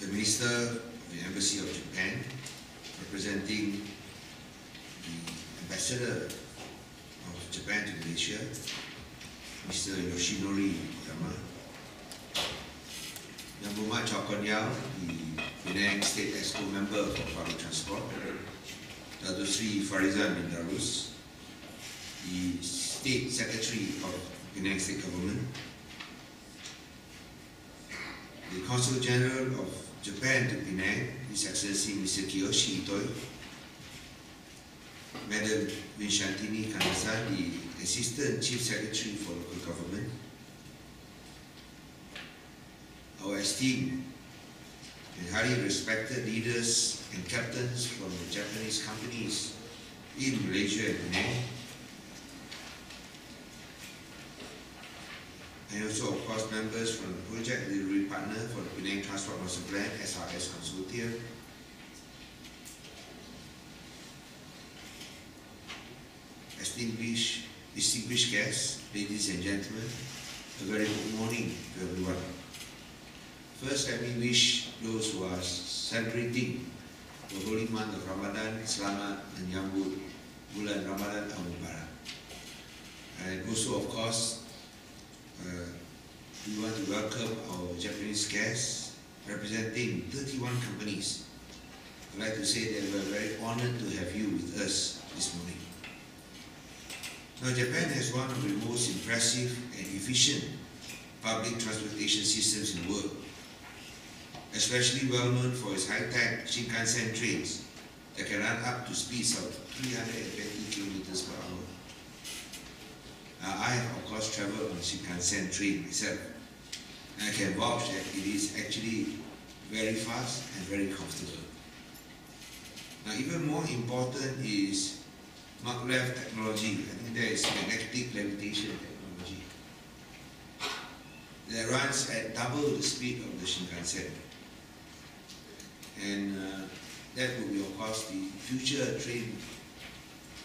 the Minister of the Embassy of Japan, representing the Ambassador of Japan to Malaysia, Mr. Yoshinori Yama, Yang Berhormat Chow Kon Yao, the Penang State Exco Member for Public Transport, Dato Sri Farizan bin Darus, the State Secretary of Penang State Government, the Consul General of Japan to Penang, His Excellency Mr. Kiyoshi Itoi, Madam Vinshantini Kanasan, the Assistant Chief Secretary for Local Government, our esteemed and highly respected leaders and captains from the Japanese companies in Malaysia and Penang, and also of course members from the Project Delivery Partner for the Penang Transport Master Plan, SRS Consortium, distinguished guests, ladies and gentlemen, a very good morning to everyone. First, let me wish those who are celebrating the holy month of Ramadan, selamat menyambut bulan Ramadan al-Mubarak. And also, of course, we want to welcome our Japanese guests representing 31 companies. I'd like to say that we're very honored to have you with us this morning. Now, Japan has one of the most impressive and efficient public transportation systems in the world, especially well known for its high-tech Shinkansen trains that can run up to speeds of 320 kilometers per hour. I have, of course, traveled on Shinkansen train myself, and I can vouch that it is actually very fast and very comfortable. Now, even more important is maglev technology. I think there is magnetic levitation technology that runs at double the speed of the Shinkansen. And that will be, of course, the future train,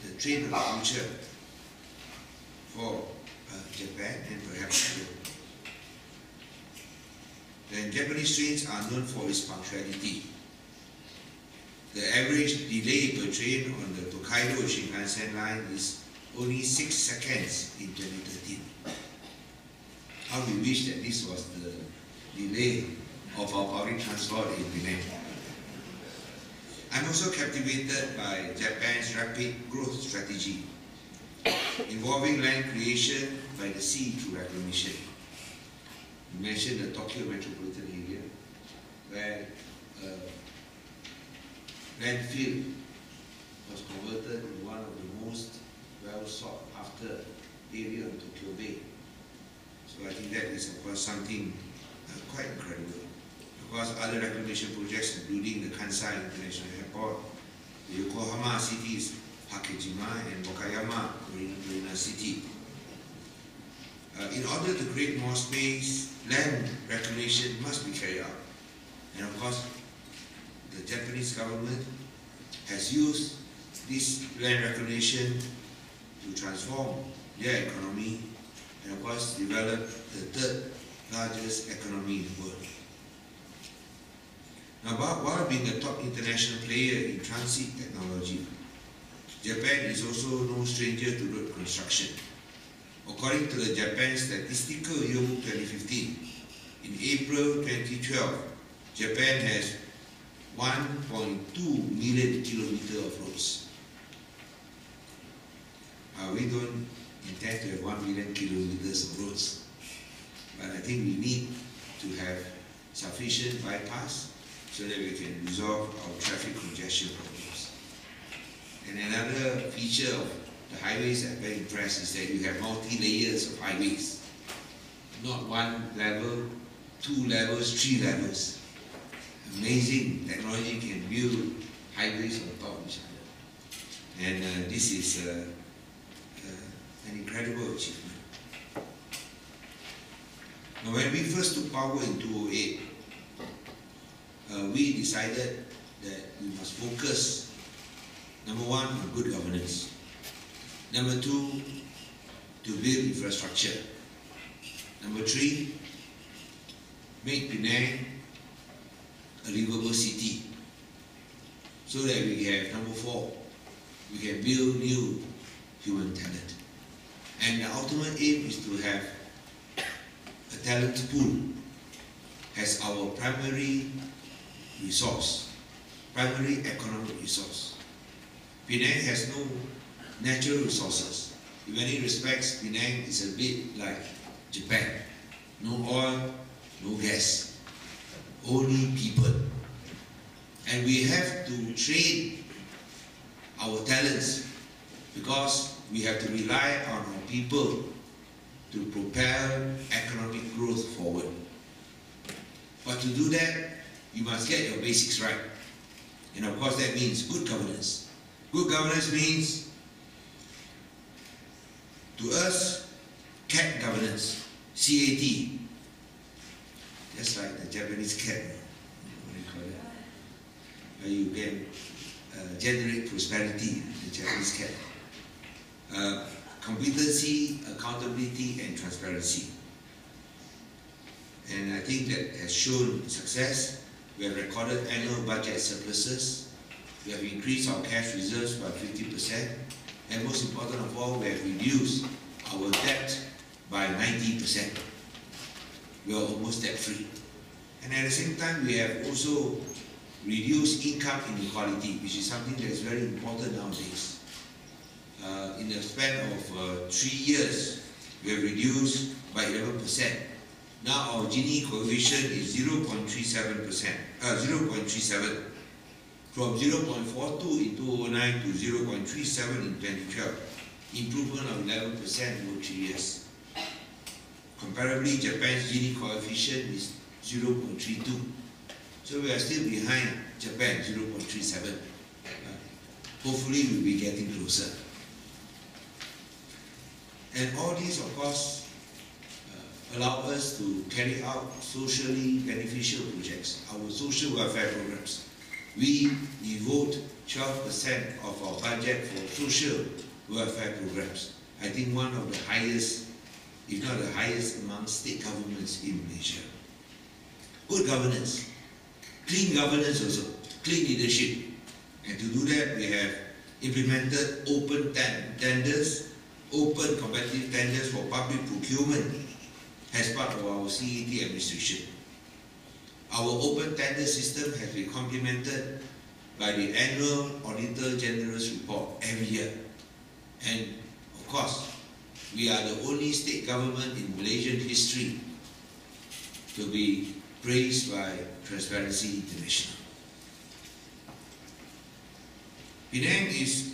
the train of the future for Japan and perhaps the world. Then Japanese trains are known for its punctuality. The average delay per train on the Tokaido Shinkansen line is only 6 seconds in 2013. How we wish that this was the delay of our public transport in Penang. I'm also captivated by Japan's rapid growth strategy, involving land creation by the sea through reclamation. You mentioned the Tokyo metropolitan area, where landfill was converted to one of the most well sought after area in Tokyo Bay. So I think that is, of course, something quite incredible. Of course, other reclamation projects, including the Kansai International Airport, the Yokohama cities, Hakejima and Wakayama Marina City. In order to create more space, land reclamation must be carried out. And of course, the Japanese government has used this land reclamation to transform their economy and of course develop the third largest economy in the world. Now, while being a top international player in transit technology, Japan is also no stranger to road construction. According to the Japan Statistical Yearbook 2015, in April 2012, Japan has 1.2 million kilometers of roads. We don't intend to have 1 million kilometers of roads, but I think we need to have sufficient bypass so that we can resolve our traffic congestion problems. And another feature of the highways that I'm very impressed is that you have multi-layers of highways. Not one level, 2 levels, 3 levels. Amazing technology can build highways on top of each other. And this is an incredible achievement. Now, when we first took power in 2008, we decided that we must focus, number one, on good governance. Number two, to build infrastructure. Number three, make Penang a livable city, so that we have, number 4, we can build new human talent. And the ultimate aim is to have a talent pool as our primary resource, primary economic resource. Penang has no natural resources. In many respects, Penang is a bit like Japan. No oil, no gas, only people. And we have to train our talents because we have to rely on our people to propel economic growth forward. But to do that, you must get your basics right. And of course that means good governance. Good governance means, to us, cat governance, CAT. Just like the Japanese cat, what do you call it? Where you can generate prosperity, the Japanese cat. Competency, accountability, and transparency. And I think that has shown success. We have recorded annual budget surpluses. We have increased our cash reserves by 50%. And most important of all, we have reduced our debt by 90%. We are almost debt-free. And at the same time, we have also reduced income inequality, which is something that is very important nowadays. In the span of 3 years, we have reduced by 11%. Now our Gini coefficient is 0.37%, 0.37, from 0.42 in 2009 to 0.37 in 2012, improvement of 11% over 3 years. Comparably, Japan's Gini coefficient is 0.32. So we are still behind Japan, 0.37. Hopefully we'll be getting closer. And all these, of course, allow us to carry out socially beneficial projects, our social welfare programs. We devote 12% of our budget for social welfare programs. I think one of the highest, if not the highest, among state governments in Malaysia. Good governance, clean governance also, clean leadership. And to do that, we have implemented open tenders, open competitive tenders for public procurement as part of our CAT administration. Our open tender system has been complemented by the annual Auditor General's report every year. And of course, we are the only state government in Malaysian history to be praised by Transparency International. Penang is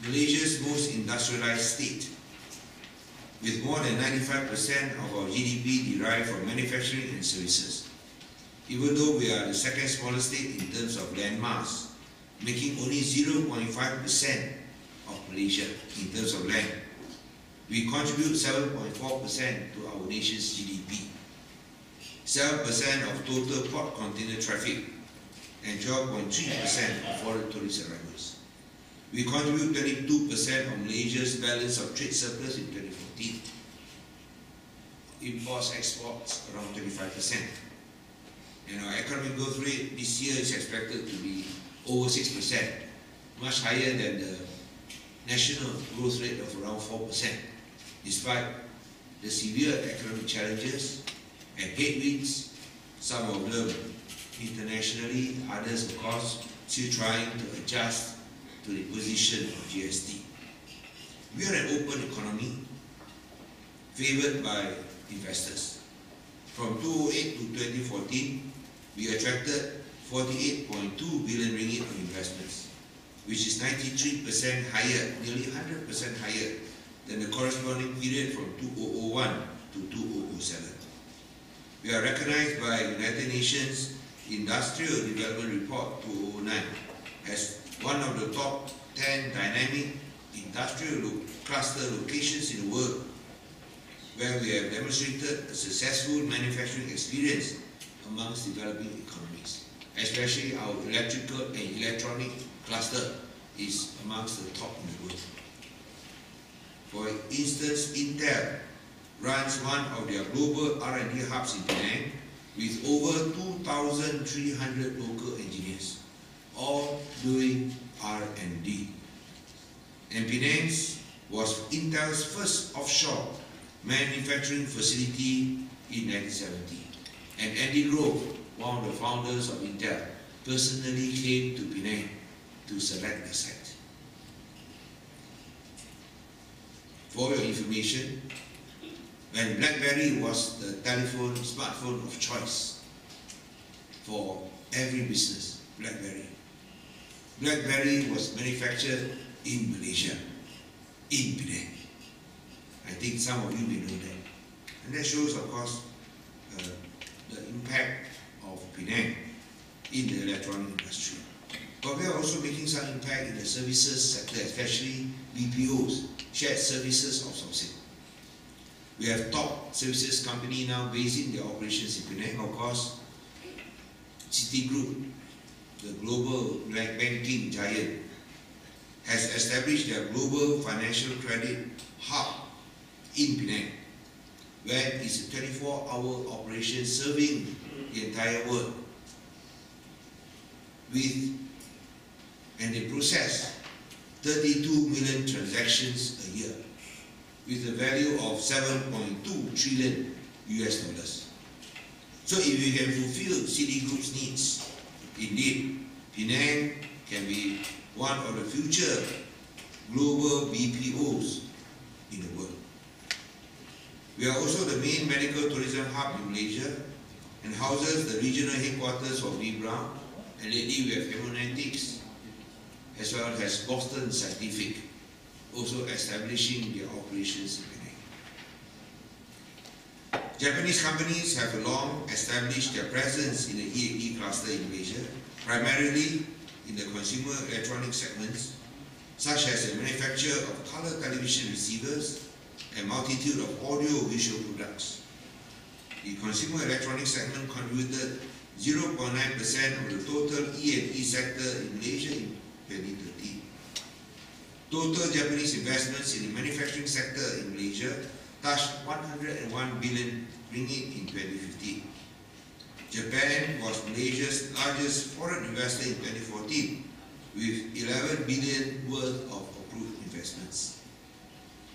Malaysia's most industrialized state, with more than 95% of our GDP derived from manufacturing and services. Even though we are the second smallest state in terms of land mass, making only 0.5% of Malaysia in terms of land, we contribute 7.4% to our nation's GDP, 7% of total port container traffic, and 12.3% of foreign tourist arrivals. We contribute 22% of Malaysia's balance of trade surplus in 2014. Imports, exports around 25%. And our economic growth rate this year is expected to be over 6%, much higher than the national growth rate of around 4%, despite the severe economic challenges and headwinds, some of them internationally, others of course still trying to adjust to the position of GST. We are an open economy favored by investors. From 2008 to 2014, we attracted 48.2 billion ringgit of investments, which is 93% higher, nearly 100% higher than the corresponding period from 2001 to 2007. We are recognized by United Nations Industrial Development Report 2009 as one of the top 10 dynamic industrial cluster locations in the world, where we have demonstrated a successful manufacturing experience amongst developing economies. Especially our electrical and electronic cluster is amongst the top in the world. For instance, Intel runs one of their global R&D hubs in Penang, with over 2,300 local engineers, all doing R&D. And Penang was Intel's first offshore manufacturing facility in 1970. And Andy Grove, one of the founders of Intel, personally came to Penang to select the site. For your information, when BlackBerry was the smartphone of choice for every business, BlackBerry was manufactured in Malaysia, in Penang. I think some of you may know that. And that shows, of course, the impact of Penang in the electronic industry. But we are also making some impact in the services sector, especially BPOs, shared services outsourcing. We have top services company now basing their operations in Penang. Of course, Citigroup, the global banking giant, has established their global financial credit hub in Penang, where it's a 24-hour operation serving the entire world. And they process 32 million transactions a year with a value of 7.2 trillion US dollars. So if we can fulfill Citigroup's needs, indeed, Penang can be one of the future global BPOs in the world. We are also the main medical tourism hub in Malaysia and houses the regional headquarters of Lee Brown, and lately we have Hemodynamics, as well as Boston Scientific, also establishing their operations in Penang. Japanese companies have long established their presence in the EAE cluster in Malaysia, primarily in the consumer electronics segments, such as the manufacture of color television receivers and multitude of audio-visual products. The consumer electronics segment contributed 0.9% of the total E&E sector in Malaysia in 2013. Total Japanese investments in the manufacturing sector in Malaysia touched 101 billion ringgit in 2015. Japan was Malaysia's largest foreign investor in 2014, with 11 billion worth of approved investments.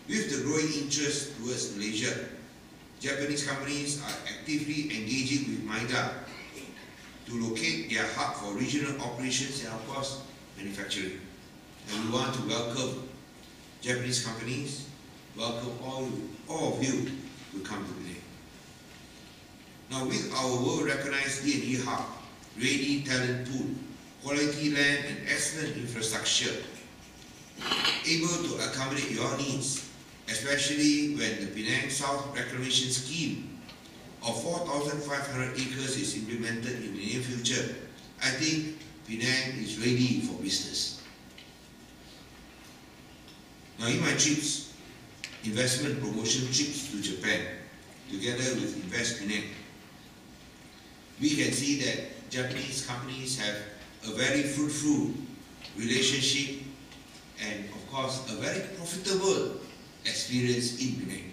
With the growing interest towards Malaysia, Japanese companies are actively engaging with MIDA to locate their hub for regional operations and, of course, manufacturing. And we want to welcome Japanese companies, welcome all of you to come to Penang. Now, with our world-recognized E&E hub, ready talent pool, quality land and excellent infrastructure, able to accommodate your needs, especially when the Penang South Reclamation Scheme of 4,500 acres is implemented in the near future, I think Penang is ready for business. Now, in my trips, investment promotion trips to Japan, together with Invest Penang, we can see that Japanese companies have a very fruitful relationship and, of course, a very profitable experience in Penang.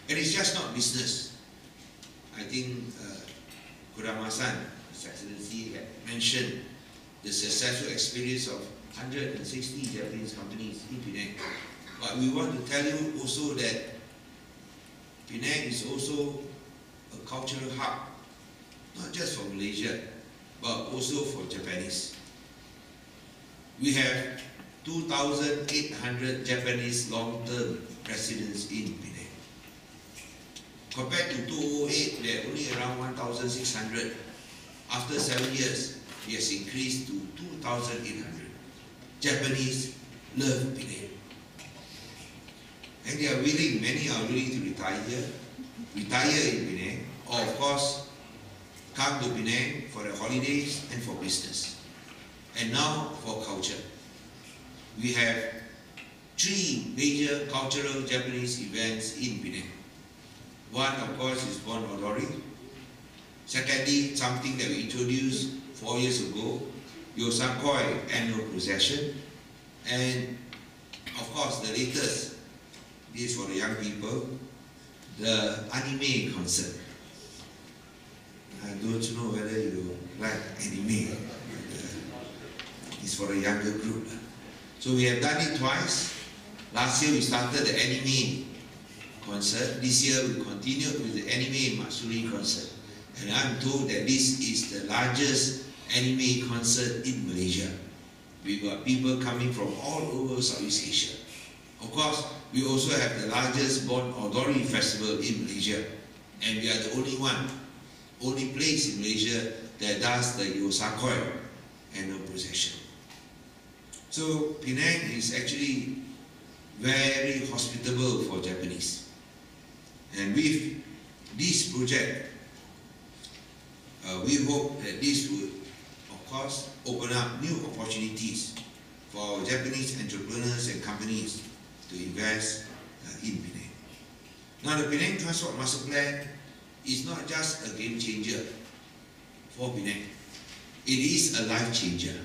And it's just not business. I think Kurama-san, His Excellency, had mentioned the successful experience of 160 Japanese companies in Penang. But we want to tell you also that Penang is also a cultural hub, not just for Malaysia, but also for Japanese. We have 2,800 Japanese long-term residents in Penang. Compared to 2008, there are only around 1,600. After 7 years, it has increased to 2,800. Japanese love Penang. And they are willing, many are willing to retire here, retire in Penang, or of course, come to Penang for their holidays and for business. And now for culture. We have 3 major cultural Japanese events in Penang. One, of course, is Bon Odori. Secondly, something that we introduced 4 years ago, Yosankoi annual procession. And, of course, the latest, this is for the young people, the anime concert. I don't know whether you like anime. It's for a younger group. So we have done it twice. Last year we started the anime concert. This year we continued with the anime Matsuri concert. And I'm told that this is the largest anime concert in Malaysia. We've got people coming from all over Southeast Asia. Of course, we also have the largest Bon Odori festival in Malaysia. And we are the only place in Malaysia that does the Yosakoi annual procession. So Penang is actually very hospitable for Japanese. And with this project, we hope that this would, of course, open up new opportunities for our Japanese entrepreneurs and companies to invest in Penang. Now, the Penang Transport Master Plan is not just a game changer for Penang. It is a life changer.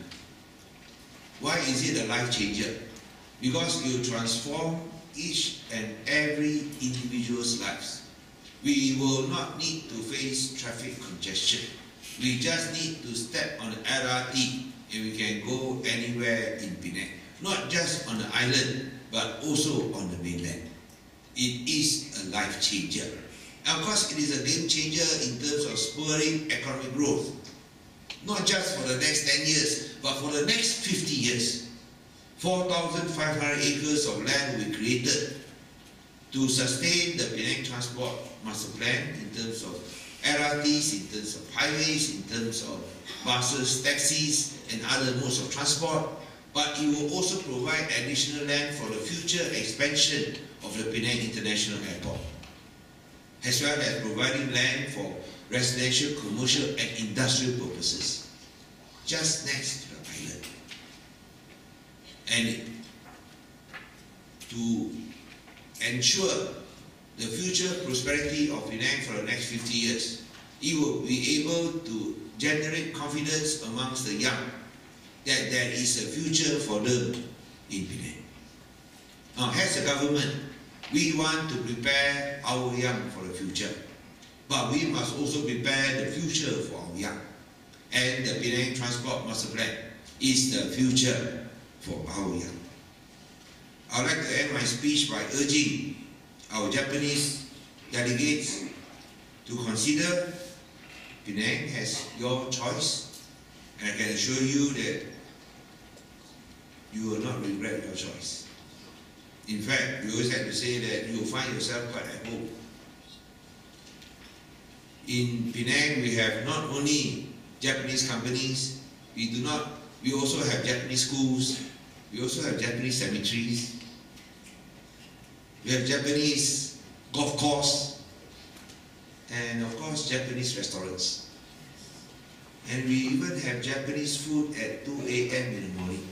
Why is it a life changer? Because you transform each and every individual's lives. We will not need to face traffic congestion. We just need to step on the LRT and we can go anywhere in Penang. Not just on the island, but also on the mainland. It is a life changer. And of course, it is a game changer in terms of spurring economic growth. Not just for the next 10 years, but for the next 50 years. 4,500 acres of land will be created to sustain the Penang Transport Master Plan in terms of LRTs, in terms of highways, in terms of buses, taxis, and other modes of transport. But it will also provide additional land for the future expansion of the Penang International Airport, as well as providing land for residential, commercial, and industrial purposes, just next to the island. And to ensure the future prosperity of Penang for the next 50 years, it will be able to generate confidence amongst the young that there is a future for them in Penang. Now, as a government, we want to prepare our young for the future, but we must also prepare the future for our young. And the Penang Transport Master Plan is the future for our young. I would like to end my speech by urging our Japanese delegates to consider Penang as your choice, and I can assure you that you will not regret your choice. In fact, we always have to say that you will find yourself quite at home. In Penang, we have not only Japanese companies, we also have Japanese schools, we also have Japanese cemeteries, we have Japanese golf course, and of course Japanese restaurants. And we even have Japanese food at 2 a.m. in the morning.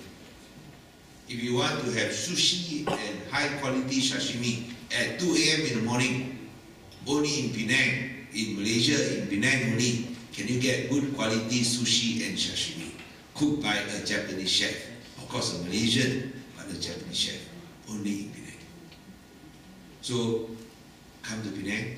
If you want to have sushi and high quality sashimi at 2 a.m. in the morning, only in Penang, in Malaysia, in Penang only, can you get good quality sushi and sashimi cooked by a Japanese chef. Of course, a Malaysian, but a Japanese chef, only in Penang. So, come to Penang,